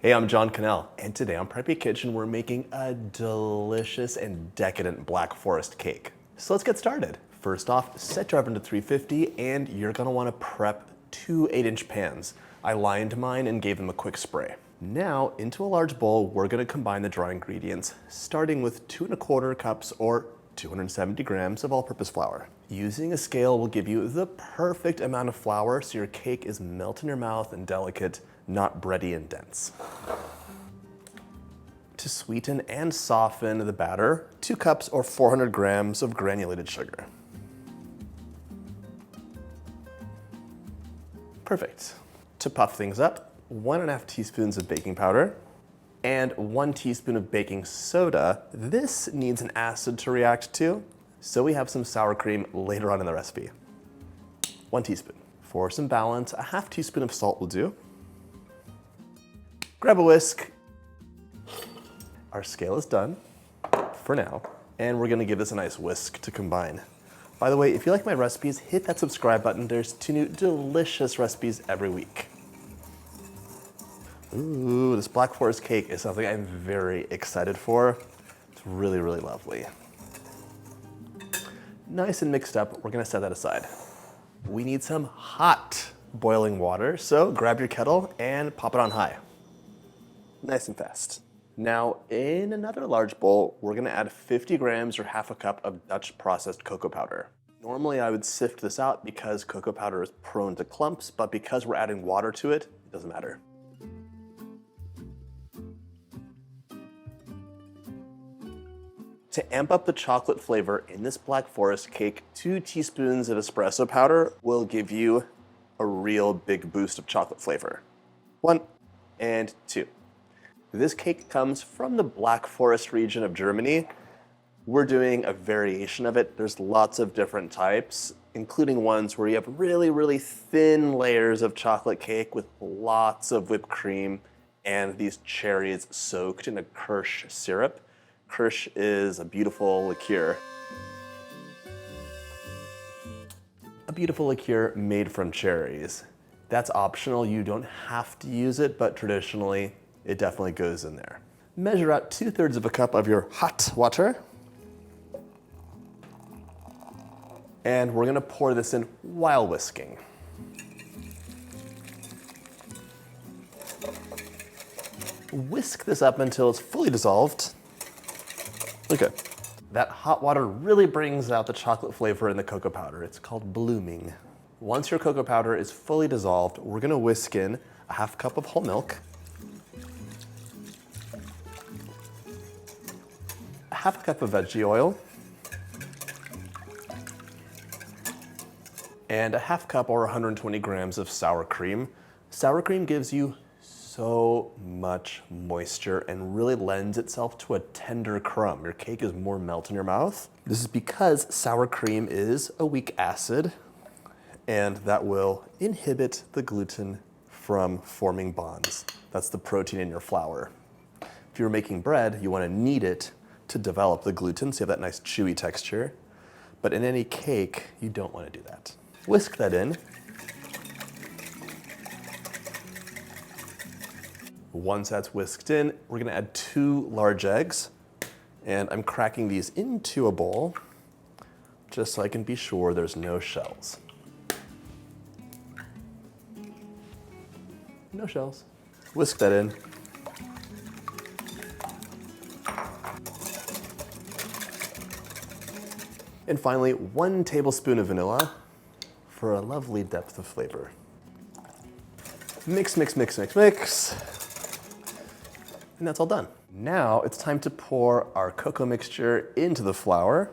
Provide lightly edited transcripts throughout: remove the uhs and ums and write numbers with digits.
Hey, I'm John Cannell, and today on Preppy Kitchen we're making a delicious and decadent Black Forest cake. So let's get started. First off, set your oven to 350 and you're gonna wanna prep two 8-inch pans. I lined mine and gave them a quick spray. Now, into a large bowl, we're gonna combine the dry ingredients, starting with 2 1/4 cups or 270 grams of all-purpose flour. Using a scale will give you the perfect amount of flour so your cake is melt in your mouth and delicate, not bready and dense. To sweeten and soften the batter, 2 cups or 400 grams of granulated sugar. Perfect. To puff things up, 1½ teaspoons of baking powder and 1 teaspoon of baking soda. This needs an acid to react to, so we have some sour cream later on in the recipe. 1 teaspoon. For some balance, a ½ teaspoon of salt will do. Grab a whisk. Our scale is done for now, and we're gonna give this a nice whisk to combine. By the way, if you like my recipes, hit that subscribe button. There's 2 new delicious recipes every week. Ooh, this Black Forest cake is something I'm very excited for. It's really, really lovely. Nice and mixed up, we're gonna set that aside. We need some hot boiling water, so grab your kettle and pop it on high. Nice and fast. Now, in another large bowl, we're gonna add 50 grams or ½ cup of Dutch processed cocoa powder. Normally I would sift this out because cocoa powder is prone to clumps, but because we're adding water to it, it doesn't matter. To amp up the chocolate flavor in this Black Forest cake, 2 teaspoons of espresso powder will give you a real big boost of chocolate flavor. 1 and 2. This cake comes from the Black Forest region of Germany. We're doing a variation of it. There's lots of different types, including ones where you have really, really thin layers of chocolate cake with lots of whipped cream and these cherries soaked in a Kirsch syrup. Kirsch is a beautiful liqueur. A beautiful liqueur made from cherries. That's optional, you don't have to use it, but traditionally, it definitely goes in there. Measure out 2/3 of a cup of your hot water. And we're gonna pour this in while whisking. Whisk this up until it's fully dissolved. Okay. That hot water really brings out the chocolate flavor in the cocoa powder. It's called blooming. Once your cocoa powder is fully dissolved, we're gonna whisk in a ½ cup of whole milk, a ½ cup of veggie oil, and a ½ cup or 120 grams of sour cream. Sour cream gives you so much moisture and really lends itself to a tender crumb. Your cake is more melt in your mouth. This is because sour cream is a weak acid, and that will inhibit the gluten from forming bonds. That's the protein in your flour. If you're making bread, you want to knead it to develop the gluten, so you have that nice chewy texture. But in any cake, you don't want to do that. Whisk that in. Once that's whisked in, we're gonna add 2 large eggs, and I'm cracking these into a bowl just so I can be sure there's no shells. No shells. Whisk that in. And finally, 1 tablespoon of vanilla for a lovely depth of flavor. Mix, mix, mix, mix, mix. And that's all done. Now it's time to pour our cocoa mixture into the flour.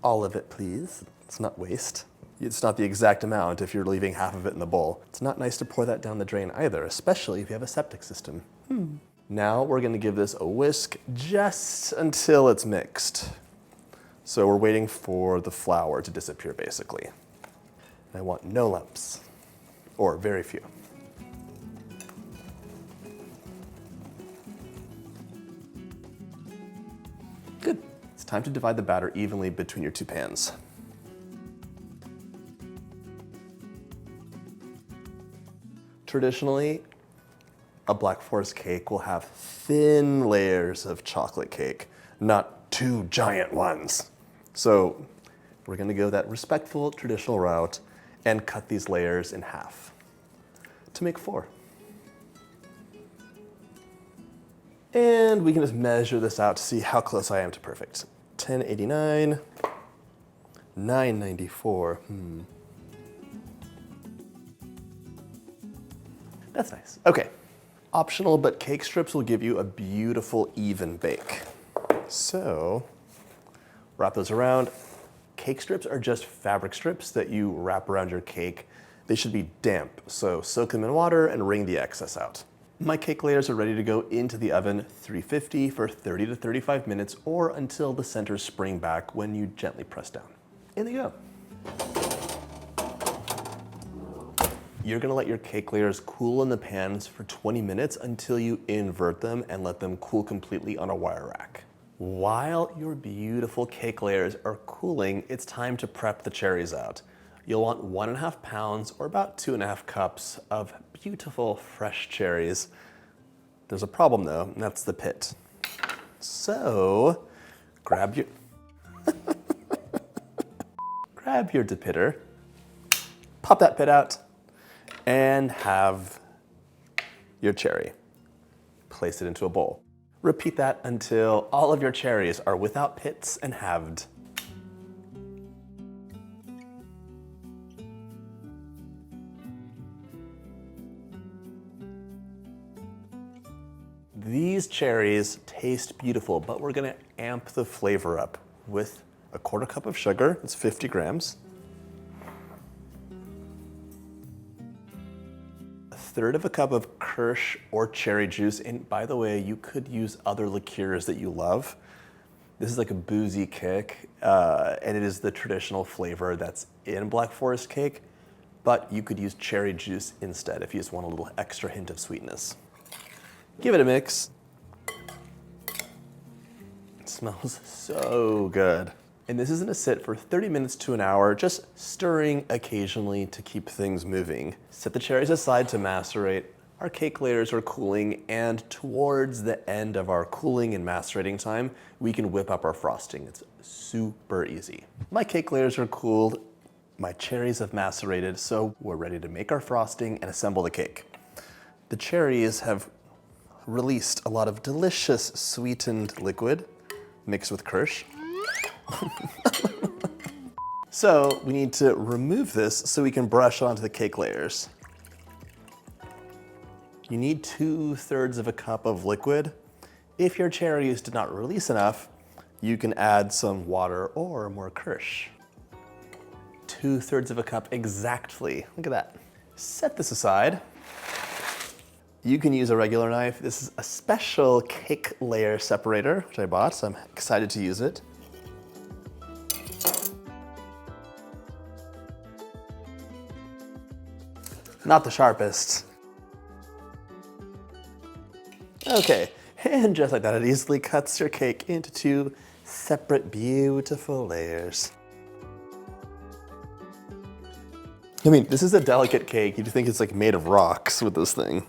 All of it, please. It's not waste. It's not the exact amount if you're leaving half of it in the bowl. It's not nice to pour that down the drain either, especially if you have a septic system. Now we're gonna give this a whisk just until it's mixed. So we're waiting for the flour to disappear, basically. And I want no lumps, or very few. Good. It's time to divide the batter evenly between your 2 pans. Traditionally, a Black Forest cake will have thin layers of chocolate cake, not two giant ones. So we're gonna go that respectful traditional route and cut these layers in half to make 4. And we can just measure this out to see how close I am to perfect. 1089, 994. That's nice. Okay. Optional, but cake strips will give you a beautiful even bake. So wrap those around. Cake strips are just fabric strips that you wrap around your cake. They should be damp, so soak them in water and wring the excess out. My cake layers are ready to go into the oven 350 for 30 to 35 minutes or until the centers spring back when you gently press down. In they go. You're gonna let your cake layers cool in the pans for 20 minutes until you invert them and let them cool completely on a wire rack. While your beautiful cake layers are cooling, it's time to prep the cherries out. You'll want 1.5 pounds or about 2.5 cups of beautiful fresh cherries. There's a problem though, and that's the pit. So grab your depitter, pop that pit out, and have your cherry. Place it into a bowl. Repeat that until all of your cherries are without pits and halved. These cherries taste beautiful, but we're gonna amp the flavor up with a 1/4 cup of sugar, it's 50 grams, 1/3 cup of Kirsch or cherry juice, and by the way, you could use other liqueurs that you love. This is like a boozy kick, and it is the traditional flavor that's in Black Forest cake, but you could use cherry juice instead if you just want a little extra hint of sweetness. Give it a mix. It smells so good. And this is gonna sit for 30 minutes to an hour, just stirring occasionally to keep things moving. Set the cherries aside to macerate. Our cake layers are cooling, and towards the end of our cooling and macerating time, we can whip up our frosting. It's super easy. My cake layers are cooled, my cherries have macerated, so we're ready to make our frosting and assemble the cake. The cherries have released a lot of delicious sweetened liquid mixed with Kirsch. So we need to remove this so we can brush onto the cake layers. You need 2/3 cup of liquid. If your cherries did not release enough, you can add some water or more Kirsch. 2/3 cup exactly. Look at that. Set this aside. You can use a regular knife. This is a special cake layer separator, which I bought, so I'm excited to use it. Not the sharpest. Okay, and just like that, it easily cuts your cake into 2 separate beautiful layers. I mean, this is a delicate cake. You'd think it's like made of rocks with this thing.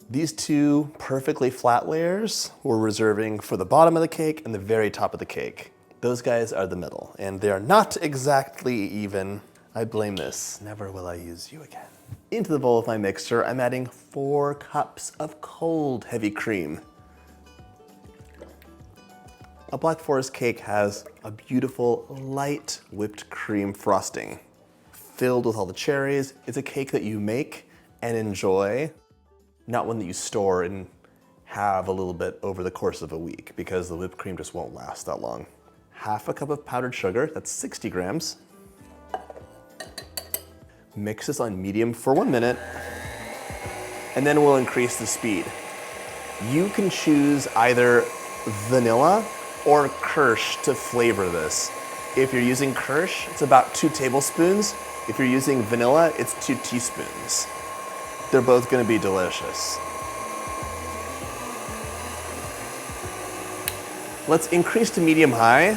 These 2 perfectly flat layers we're reserving for the bottom of the cake and the very top of the cake. Those guys are the middle, and they are not exactly even. I blame this. Never will I use you again. Into the bowl of my mixture, I'm adding 4 cups of cold heavy cream. A Black Forest cake has a beautiful light whipped cream frosting filled with all the cherries. It's a cake that you make and enjoy, not one that you store and have a little bit over the course of a week because the whipped cream just won't last that long. 1/2 cup of powdered sugar, that's 60 grams. Mix this on medium for 1 minute, and then we'll increase the speed. You can choose either vanilla or Kirsch to flavor this. If you're using Kirsch, it's about 2 tablespoons. If you're using vanilla, it's 2 teaspoons. They're both gonna be delicious. Let's increase to medium-high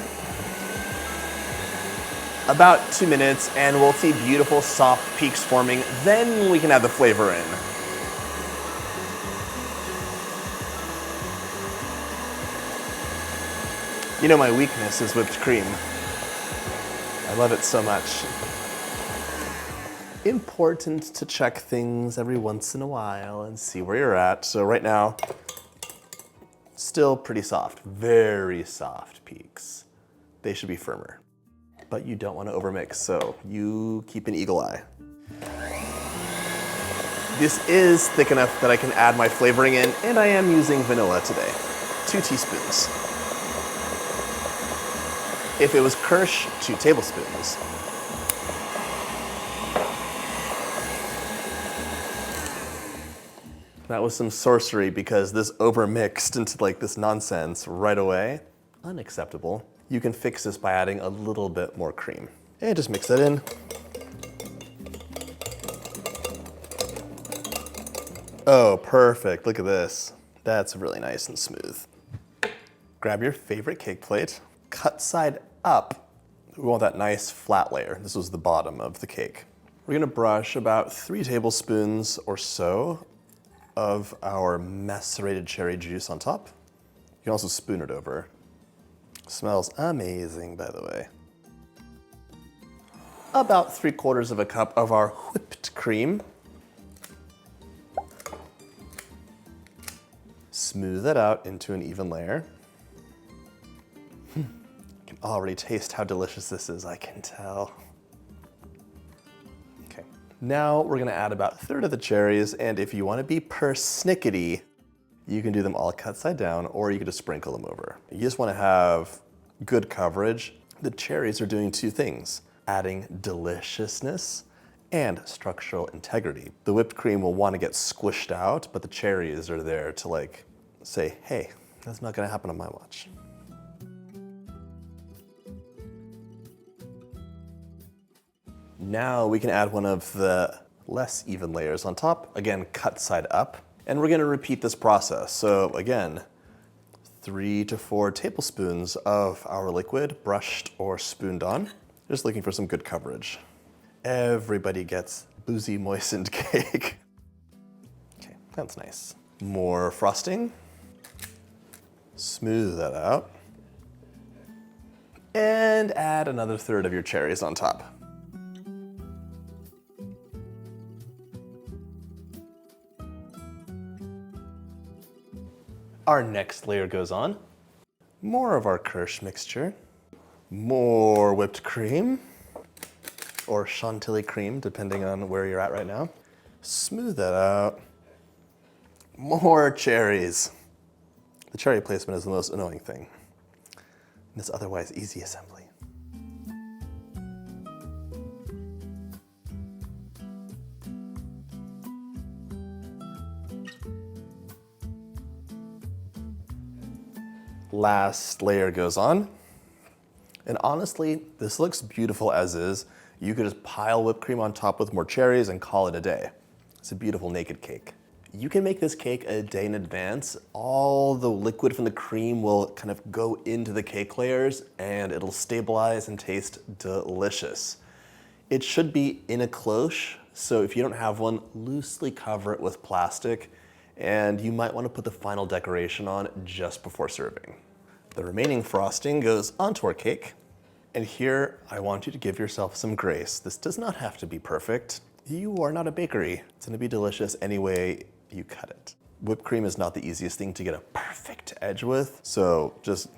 About 2 minutes, and we'll see beautiful soft peaks forming. Then we can add the flavor in. You know, my weakness is whipped cream. I love it so much. Important to check things every once in a while and see where you're at. So right now, still pretty soft, very soft peaks. They should be firmer. But you don't want to overmix, so you keep an eagle eye. This is thick enough that I can add my flavoring in, and I am using vanilla today. 2 teaspoons. If it was Kirsch, 2 tablespoons. That was some sorcery because this overmixed into like this nonsense right away. Unacceptable. You can fix this by adding a little bit more cream. And just mix that in. Oh, perfect. Look at this. That's really nice and smooth. Grab your favorite cake plate, cut side up. We want that nice flat layer. This was the bottom of the cake. We're gonna brush about 3 tablespoons or so of our macerated cherry juice on top. You can also spoon it over. Smells amazing, by the way. About 3/4 of a cup of our whipped cream. Smooth that out into an even layer. I can already taste how delicious this is, I can tell. Okay, now we're gonna add about 1/3 of the cherries, and if you wanna be persnickety, you can do them all cut side down, or you can just sprinkle them over. You just wanna have good coverage. The cherries are doing 2 things, adding deliciousness and structural integrity. The whipped cream will wanna get squished out, but the cherries are there to like say, hey, that's not gonna happen on my watch. Now we can add one of the less even layers on top, again, cut side up. And we're gonna repeat this process. So again, 3 to 4 tablespoons of our liquid, brushed or spooned on. Just looking for some good coverage. Everybody gets boozy moistened cake. Okay, that's nice. More frosting. Smooth that out. And add another 1/3 of your cherries on top. Our next layer goes on. More of our Kirsch mixture. More whipped cream, or chantilly cream, depending on where you're at right now. Smooth that out. More cherries. The cherry placement is the most annoying thing in this otherwise easy assembly. Last layer goes on. And honestly, this looks beautiful as is. You could just pile whipped cream on top with more cherries and call it a day. It's a beautiful naked cake. You can make this cake a day in advance. All the liquid from the cream will kind of go into the cake layers and it'll stabilize and taste delicious. It should be in a cloche, so if you don't have one, loosely cover it with plastic, and you might want to put the final decoration on just before serving. The remaining frosting goes onto our cake. And here, I want you to give yourself some grace. This does not have to be perfect. You are not a bakery. It's gonna be delicious any way you cut it. Whipped cream is not the easiest thing to get a perfect edge with, so just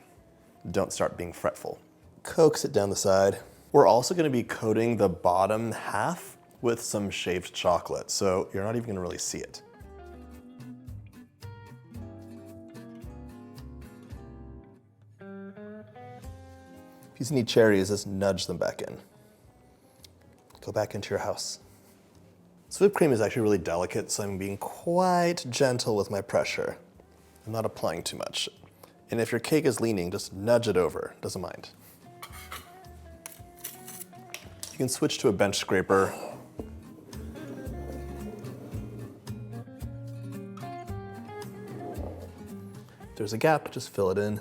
don't start being fretful. Coax it down the side. We're also gonna be coating the bottom half with some shaved chocolate, so you're not even gonna really see it. If you need cherries, just nudge them back in. Go back into your house. This whipped cream is actually really delicate, so I'm being quite gentle with my pressure. I'm not applying too much. And if your cake is leaning, just nudge it over, doesn't mind. You can switch to a bench scraper. If there's a gap, just fill it in.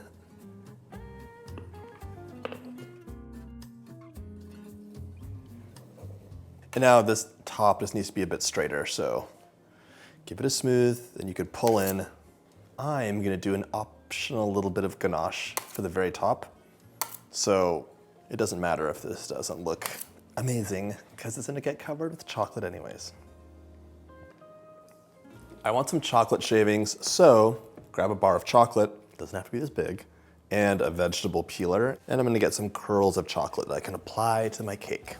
And now this top just needs to be a bit straighter, so give it a smooth, then you could pull in. I'm gonna do an optional little bit of ganache for the very top. So it doesn't matter if this doesn't look amazing, because it's gonna get covered with chocolate anyways. I want some chocolate shavings, so grab a bar of chocolate, doesn't have to be this big, and a vegetable peeler, and I'm gonna get some curls of chocolate that I can apply to my cake.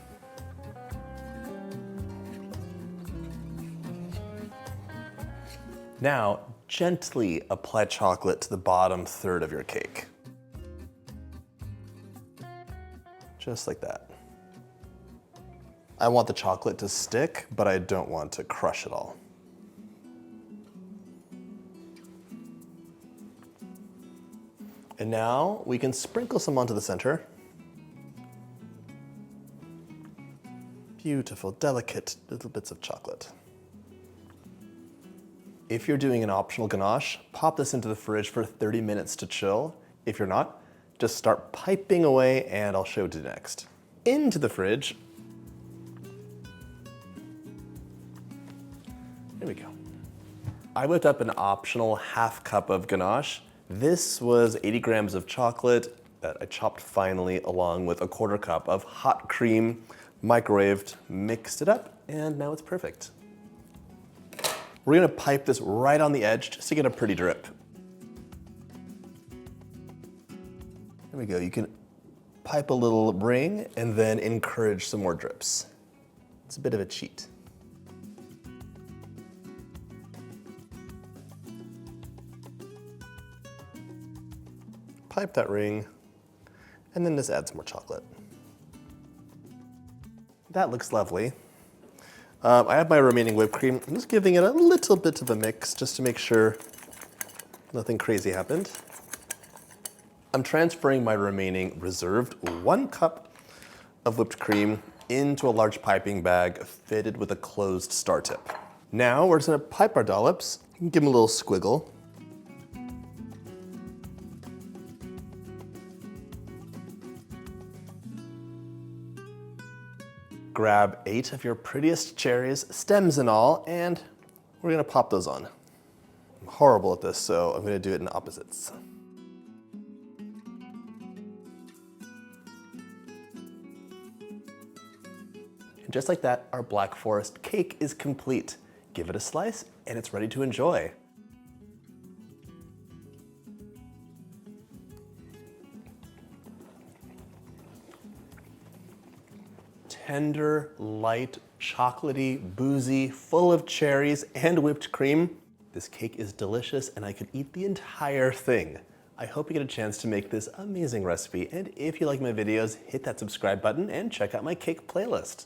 Now, gently apply chocolate to the bottom third of your cake. Just like that. I want the chocolate to stick, but I don't want to crush it all. And now we can sprinkle some onto the center. Beautiful, delicate little bits of chocolate. If you're doing an optional ganache, pop this into the fridge for 30 minutes to chill. If you're not, just start piping away and I'll show you next. Into the fridge. There we go. I whipped up an optional half cup of ganache. This was 80 grams of chocolate that I chopped finely along with a quarter cup of hot cream, microwaved, mixed it up, and now it's perfect. We're gonna pipe this right on the edge just to get a pretty drip. There we go, you can pipe a little ring and then encourage some more drips. It's a bit of a cheat. Pipe that ring, and then just add some more chocolate. That looks lovely. I have my remaining whipped cream. I'm just giving it a little bit of a mix just to make sure nothing crazy happened. I'm transferring my remaining reserved 1 cup of whipped cream into a large piping bag fitted with a closed star tip. Now we're just gonna pipe our dollops, give them a little squiggle. Grab 8 of your prettiest cherries, stems and all, and we're gonna pop those on. I'm horrible at this, so I'm gonna do it in opposites. And just like that, our Black Forest cake is complete. Give it a slice, and it's ready to enjoy. Tender, light, chocolatey, boozy, full of cherries and whipped cream. This cake is delicious and I could eat the entire thing. I hope you get a chance to make this amazing recipe, and if you like my videos, hit that subscribe button and check out my cake playlist.